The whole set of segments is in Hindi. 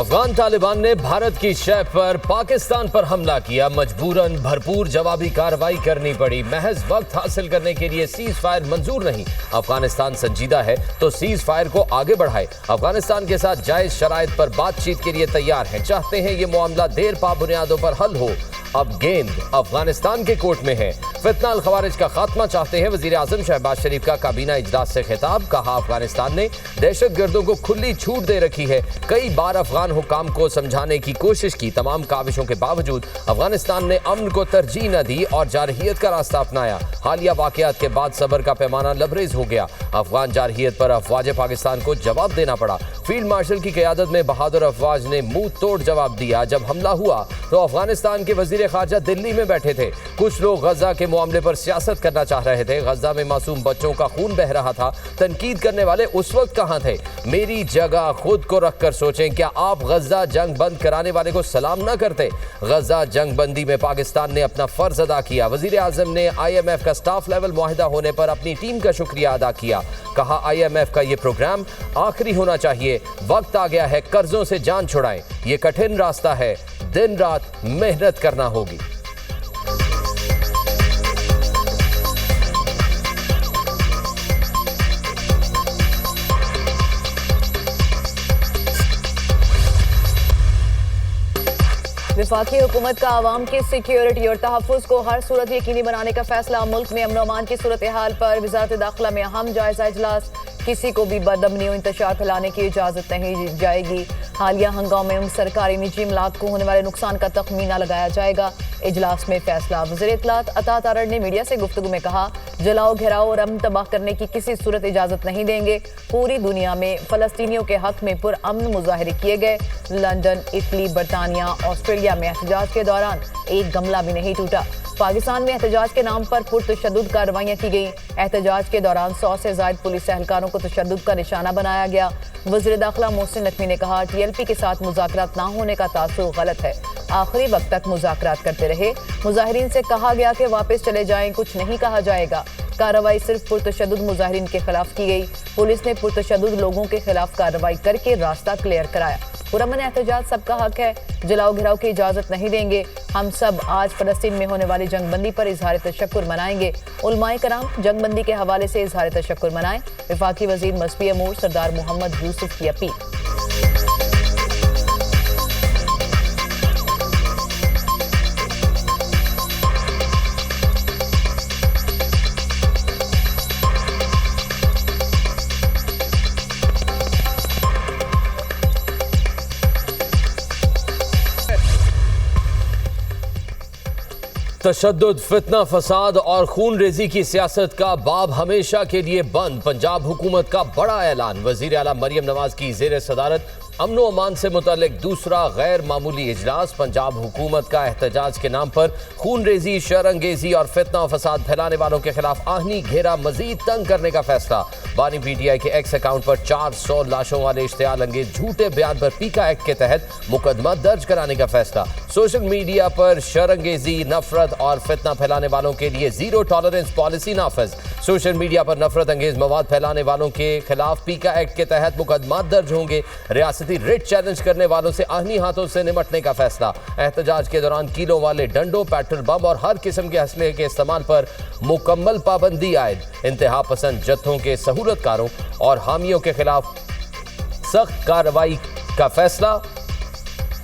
अफगान तालिबान ने भारत की शह पर पाकिस्तान पर हमला किया। मजबूरन भरपूर जवाबी कार्रवाई करनी पड़ी। महज वक्त हासिल करने के लिए सीज फायर मंजूर नहीं। अफगानिस्तान संजीदा है तो सीज फायर को आगे बढ़ाए। अफगानिस्तान के साथ जायज शराइत पर बातचीत के लिए तैयार हैं। चाहते हैं ये मामला देर पा बुनियादों पर हल हो। अब गेंद अफगानिस्तान के कोर्ट में है। फितना अल खवारिज का खात्मा चाहते हैं। वजीर आजम शहबाज शरीफ का काबीना इजलास से खिताब। कहा, अफगानिस्तान ने दहशतगर्दों को खुली छूट दे रखी है। कई बार अफगान हुकाम को समझाने की कोशिश की। तमाम काविशों के बावजूद अफगानिस्तान ने अमन को तरजीह न दी और जारहियत का रास्ता अपनाया। हालिया वाकयात के बाद सब्र का पैमाना लबरेज हो गया। अफगान जारहियत पर अफवाज पाकिस्तान को जवाब देना पड़ा। फील्ड मार्शल की क़यादत में बहादुर अफवाज ने मुंह तोड़ जवाब दिया। जब हमला हुआ तो अफगानिस्तान के वजीर खारजा दिल्ली में बैठे थे। कुछ लोग गजा के मामले पर सियासत करना चाह रहे थे। गजा में मासूम बच्चों का खून बह रहा था। तनकीद करने वाले उस वक्त कहां थे? मेरी जगह खुद को रखकर सोचें, क्या आप गजा जंग बंद कराने वाले को सलाम न करते? गजा जंग बंदी में पाकिस्तान ने अपना फर्ज अदा किया। वजीर आजम ने IMF का स्टाफ लेवल मुआहिदा होने पर अपनी टीम का शुक्रिया अदा किया। कहा, IMF का ये प्रोग्राम आखिरी होना चाहिए। वक्त आ गया है कर्जों से जान छुड़ाएं। ये कठिन रास्ता है, दिन रात मेहनत करना होगी। वफाकी हुकूमत का आवाम की सिक्योरिटी और तहफ़्फ़ुज़ को हर सूरत यकीनी बनाने का फैसला। मुल्क में अमन और अमान की सूरत हाल पर वज़ारत दाखिला में अहम जायजा इजलास। किसी को भी बदअमनी और इंतशार फैलाने की इजाज़त नहीं जाएगी। हालिया हंगामे में सरकारी निजी इमलाक को होने वाले नुकसान का तखमीना लगाया जाएगा। इजलास में फैसला। वज़ीर इत्तलात अता तारड़ ने मीडिया से गुफ्तगू में कहा, जलाओ, घेराव और अमन तबाह करने की किसी सूरत इजाज़त नहीं देंगे। पूरी दुनिया में फ़लस्तीनियों के हक में पुरअमन मुजाहरे किए गए। लंदन, इटली, बरतानिया, ऑस्ट्रेलिया में एहतजाज के दौरान एक गमला भी नहीं टूटा। पाकिस्तान में एहतजाज के नाम पर पुरतशद्दुद कार्रवाइयाँ की गई। एहतजाज के दौरान 100 से ज़ायद पुलिस एहलकारों को तशद्दुद का निशाना बनाया गया। वज़ीर दाखिला मोहसिन नकवी ने कहा, TLP के साथ मुज़ाकरात ना होने का तासुर गलत है। आखिरी वक्त तक मुज़ाकरात करते रहे। मुज़ाहिरीन से कहा गया कि वापस चले जाएं, कुछ नहीं कहा जाएगा। कार्रवाई सिर्फ पुरतशद्दुद मुज़ाहिरीन के खिलाफ की गई। पुलिस ने पुरतशद्दुद लोगों के खिलाफ कार्रवाई करके रास्ता क्लियर कराया। पुरअमन एहतजाज सबका हक है। जलाओ घिराव की इजाज़त नहीं देंगे। हम सब आज फ़लस्तीन में होने वाली जंगबंदी पर इजहार तशक्कुर मनाएंगे। उलमाए कराम जंगबंदी के हवाले से इजहार तशक्कुर मनाएं। वफाकी वज़ीर मजहबी अमूर सरदार मोहम्मद यूसुफ की अपील। तशद्दुद, फितना, फसाद और खून रेजी की सियासत का बाब हमेशा के लिए बंद। पंजाब हुकूमत का बड़ा ऐलान। वजीर आला मरियम नवाज की ज़ेर सदारत अमन व अमान से मुतल्लिक दूसरा गैर मामूली इजलास। पंजाब हुकूमत का एहतजाज के नाम पर खून रेजी, शरअंगेजी और फितना फसाद फैलाने वालों के खिलाफ आहनी घेरा मजीद तंग करने का फैसला। बानी PTI के एक्स अकाउंट पर 400 लाशों वाले इश्तियाल अंगेज झूठे बयान पर पीका एक्ट के तहत मुकदमा दर्ज कराने का फैसला। सोशल मीडिया पर शरअंगेजी, नफरत और फितना फैलाने वालों के लिए जीरो टॉलरेंस पॉलिसी नाफिज। सोशल मीडिया पर नफरत अंगेज मवाद फैलाने वालों के खिलाफ पीका एक्ट के तहत मुकदमा दर्ज होंगे। रियासती रिट चैलेंज करने वालों से आहनी हाथों से निपटने का फैसला। एहतजाज के दौरान कीलों वाले डंडों, पेट्रोल बम और हर किस्म के असलहे के इस्तेमाल पर मुकम्मल पाबंदी आयद। इंतहा पसंद जत्थों के सहूलतकारों और हामियों के खिलाफ सख्त कार्रवाई का फैसला।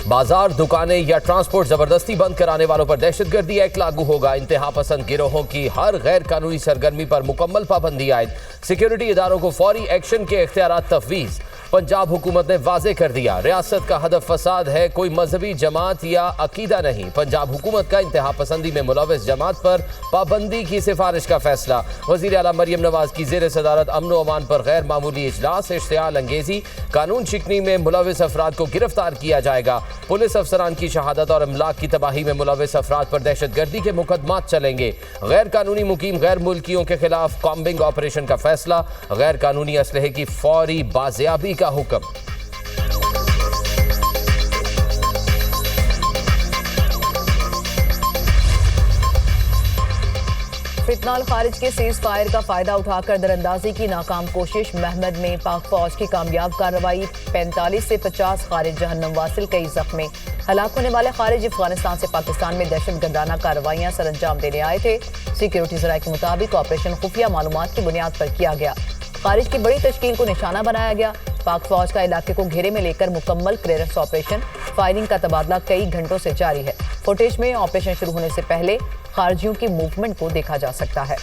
बाजार, दुकानें या ट्रांसपोर्ट जबरदस्ती बंद कराने वालों पर दहशतगर्दी एक्ट लागू होगा। इंतहा पसंद गिरोहों की हर गैर कानूनी सरगर्मी पर मुकम्मल पाबंदी आयद। सिक्योरिटी इदारों को फौरी एक्शन के इख्तियारात तफवीज़। पंजाब हुकूमत ने वाजे कर दिया, रियासत का हदफ फसाद है, कोई मजहबी जमात या अकीदा नहीं। पंजाब हुकूमत का इंतहा पसंदी में मुलविस जमात पर पाबंदी की सिफारिश का फैसला। वज़ीर आला मरियम नवाज की ज़ेर सदारत अमन व अमान पर गैर मामूली इजलास। इश्तियाल अंगेजी, कानून शिकनी में मुलविस अफराद को गिरफ्तार किया जाएगा। पुलिस अफसरान की शहादत और इमलाक की तबाही में मुलविस अफराद पर दहशतगर्दी के मुकदमात चलेंगे। गैर कानूनी मुकीम गैर मुल्कियों के खिलाफ कॉम्बिंग ऑपरेशन का फैसला। गैर कानूनी असलहे की फौरी बाजियाबी का हुक्म। फितनाल खारिज के सीज फायर का फायदा उठाकर दरअंदाजी की नाकाम कोशिश। महमद में पाक फौज की कामयाब कार्रवाई। 45 से 50 खारिज जहन्नम वासिल, कई जख्मी। हलाक होने वाले खारिज अफगानिस्तान से पाकिस्तान में दहशतगर्दाना कार्रवाइयां सर अंजाम देने आए थे। सिक्योरिटी जराये के मुताबिक ऑपरेशन खुफिया मालूमात की बुनियाद पर किया गया। खारिज की बड़ी तश्कील को निशाना बनाया गया। पाक फौज का इलाके को घेरे में लेकर मुकम्मल क्लियरेंस ऑपरेशन। फायरिंग का तबादला कई घंटों से जारी है। फुटेज में ऑपरेशन शुरू होने से पहले खारजियों की मूवमेंट को देखा जा सकता है।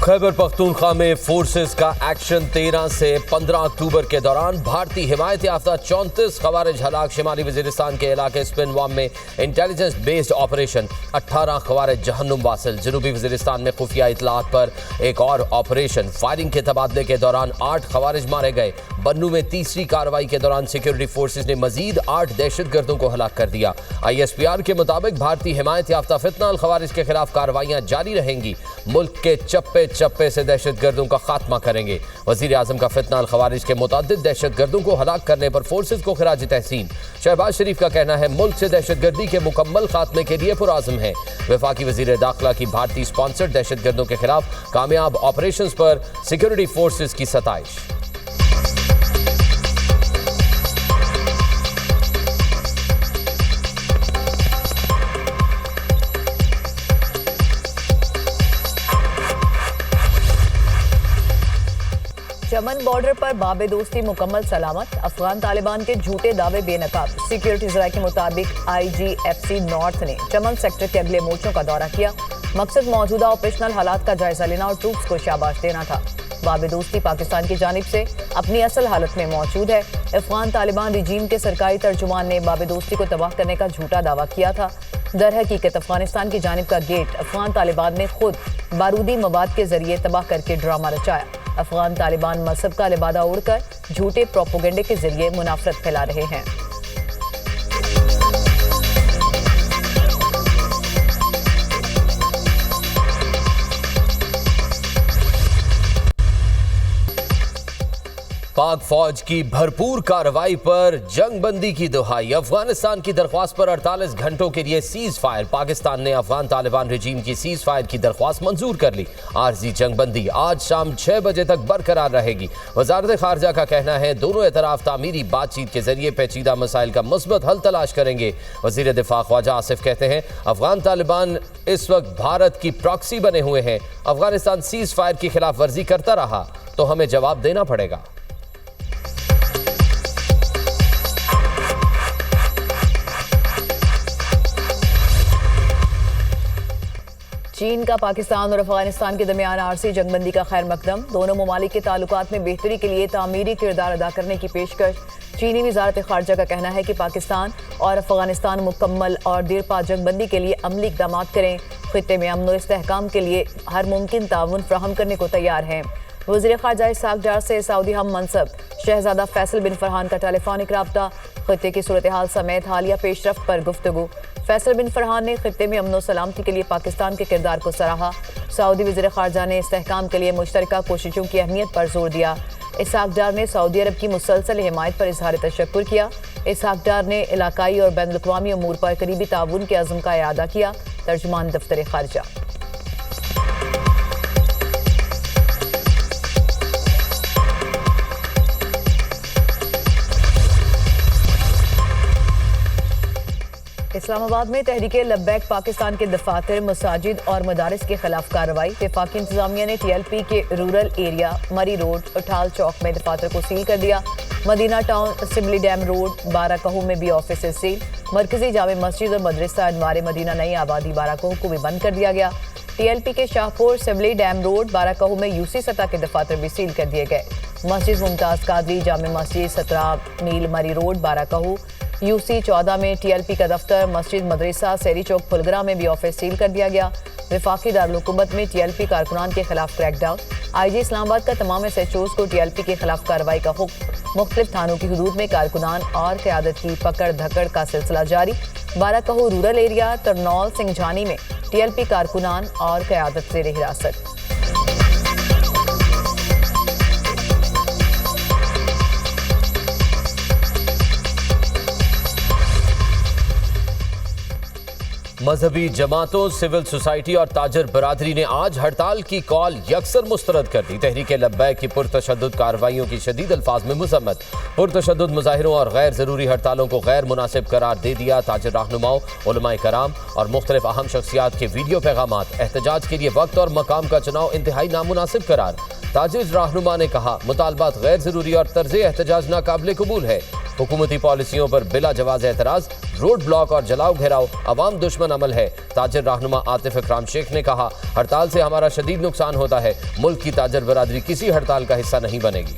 खैबर पख्तूनख्वा में फोर्सेस का एक्शन 13 से 15 अक्टूबर के दौरान भारतीय हिमायत याफ्ता 34 खवारिज हलाक। शिमाली वजीरिस्तान के इलाके स्पिनवाम में इंटेलिजेंस बेस्ड ऑपरेशन। 18 खवारिज जहन्नुम वासिल। जनूबी वजीरिस्तान में खुफिया इतलात पर एक और ऑपरेशन। फायरिंग के तबादले के दौरान 8 खवारिज मारे गए। बन्नू में तीसरी कार्रवाई के दौरान सिक्योरिटी फोर्सेस ने मजीद 8 दहशतगर्दों को हलाक कर दिया। ISPR के मुताबिक भारतीय हिमायत याफ्ता फितनाल खवारिज के खिलाफ कार्रवाइयां जारी रहेंगी। मुल्क के चप्पे चप्पे से दहशतगर्दों का खात्मा करेंगे। वजीर आजम का फितनाल खवारिज के मुतादिद दहशतगर्दों को हलाक करने पर फोर्सेस को खिराज तहसीन। शहबाज शरीफ का कहना है मुल्क से दहशतगर्दी के मुकम्मल खात्मे के लिए पुरआज़म है। वफाकी वजीर दाखिला की भारतीय स्पॉन्सर्ड दहशतगर्दों के खिलाफ कामयाब ऑपरेशंस पर सिक्योरिटी फोर्सेस की सताइश। चमन बॉर्डर पर बाबे दोस्ती मुकम्मल सलामत। अफगान तालिबान के झूठे दावे बेनकाब। सिक्योरिटी जराये के मुताबिक IGFC नॉर्थ ने चमन सेक्टर के अगले मोर्चों का दौरा किया। मकसद मौजूदा ऑपरेशनल हालात का जायजा लेना और ट्रूप्स को शाबाश देना था। बाबे दोस्ती पाकिस्तान की जानिब से अपनी असल हालत में मौजूद है। अफगान तालिबान रिजीम के सरकारी तर्जुमान ने बाबे दोस्ती को तबाह करने का झूठा दावा किया था। दर हकीकत अफगानिस्तान की जानिब का गेट अफगान तालिबान ने खुद बारूदी मवाद के जरिए तबाह करके ड्रामा रचाया। अफगान तालिबान मजहब का लिबादा उड़कर झूठे प्रोपोगेंडे के जरिए मुनाफरत फैला रहे हैं। पाक फौज की भरपूर कार्रवाई पर जंगबंदी की दुहाई। अफगानिस्तान की दरख्वास्त पर 48 घंटों के लिए सीज फायर। पाकिस्तान ने अफगान तालिबान रिजीम की सीज फायर की दरख्वास्त मंजूर कर ली। आर्जी जंगबंदी आज शाम 6 बजे तक बरकरार रहेगी। वजारत खारजा का कहना है दोनों एतराफ तामीरी बातचीत के जरिए पेचीदा मसाइल का मुस्बत हल तलाश करेंगे। वजीर दिफा ख्वाजा आसिफ कहते हैं अफगान तालिबान इस वक्त भारत की प्रॉक्सी बने हुए हैं। अफगानिस्तान सीज फायर की खिलाफ वर्जी करता रहा तो हमें जवाब देना पड़ेगा। चीन का पाकिस्तान और अफगानिस्तान के दरमियान आरसी जंगबंदी का खैर मकदम। दोनों ममालिक के ताल्लुकात में बेहतरी के लिए तामीरी किरदार अदा करने की पेशकश। चीनी वजारत खारजा का कहना है कि पाकिस्तान और अफगानिस्तान मुकम्मल और देरपा जंगबंदी के लिए अमली इक़दाम करें। खित्ते में अमन और इस्तेहकाम के लिए हर मुमकिन ताउन फ्राहम करने को तैयार हैं। वज़ीर ख़ारजा इसाक डार से सऊदी हम मनसब शहजादा फैसल बिन फरहान का टेलीफोनिक रब्ता। खित्ते की सूरत हाल समेत हालिया पेशरफ्त पर गुफ्तगू। फैसल बिन फरहान ने खित्ते में अमन और सलामती के लिए पाकिस्तान के किरदार को सराहा। सऊदी वज़ीर ख़ारजा ने इस्तेहकाम के लिए मुश्तरका कोशिशों की अहमियत पर जोर दिया। इसाक डार ने सऊदी अरब की मुसलसल हिमायत पर इजहार तशक्कुर किया। इसाक डार ने इलाकाई और बैनुल अक़वामी अमूर पर करीबी ताउन के अज़्म का इआदा किया। तर्जुमान दफ्तर ख़ारजा। इस्लामाबाद में तहरीके लब्बैक पाकिस्तान के दफातर, मसाजिद और मदारिस के खिलाफ कार्रवाई। वफाकी इंतजामिया ने TLP के रूरल एरिया मरी रोड, उठाल चौक में दफातर को सील कर दिया। Medina town, Simli dam road, बाराकहू में भी ऑफिस सील। मरकजी जामे मस्जिद और मदरसा अनवार मदीना नई आबादी बाराकहू को भी बंद कर दिया गया। TLP के शाहपुर, सिमली डैम रोड, बाराकहू में UC सतह के दफातर भी सील कर दिए गए। मस्जिद मुमताज कादरी जामे मस्जिद 17 मील मरी रोड, बाराकहू, UC 14 में TLP का दफ्तर, मस्जिद मदरसा सेरी चौक फुलगरा में भी ऑफिस सील कर दिया गया। वफाकी दारुल हुकूमत में TLP कारकुनान के खिलाफ क्रैकडाउन। IG इस्लामाबाद का तमाम SHOs को TLP के खिलाफ कार्रवाई का हुक्म। मुख्तलिफ थानों की हदूद में कारकुनान और क़यादत की पकड़ धकड़ का सिलसिला जारी। बाराकहू रूरल एरिया, तरनौल, सिंघानी में टीएलपी कारकुनान और क़यादत ज़ेर हिरासत। मजहबी जमातों, सिविल सोसाइटी और ताजर बरादरी ने आज हड़ताल की कॉल यकसर मुस्तरद कर दी। तहरीके लब्बैक की पुरतशद्दुद कार्रवाइयों की शदीद अल्फाज में मुज़म्मत। पुरतशद्दुद मुजाहिरों और गैर ज़रूरी हड़तालों को गैर मुनासिब करार दे दिया। ताजर रहनुमाओं, उलमाए कराम और मुख्तलिफ अहम शख्सियात के वीडियो पैगामात। एहतजाज के लिए वक्त और मकाम का चुनाव इंतहाई नामुनासिब करार। ताजिर रहनुमा ने कहा, मुतालबात गैर ज़रूरी और तर्ज़ एहतजाज नाकाबिल कबूल है। हुकूमती पॉलिसियों पर बिला जवाज़ एतराज़, रोड ब्लॉक और जलाओ घेराव अवाम दुश्मन अमल है। ताजर रहनुमा आतिफ इकराम शेख ने कहा, हड़ताल से हमारा शदीद नुकसान होता है। मुल्क की ताजर बरादरी किसी हड़ताल का हिस्सा नहीं बनेगी।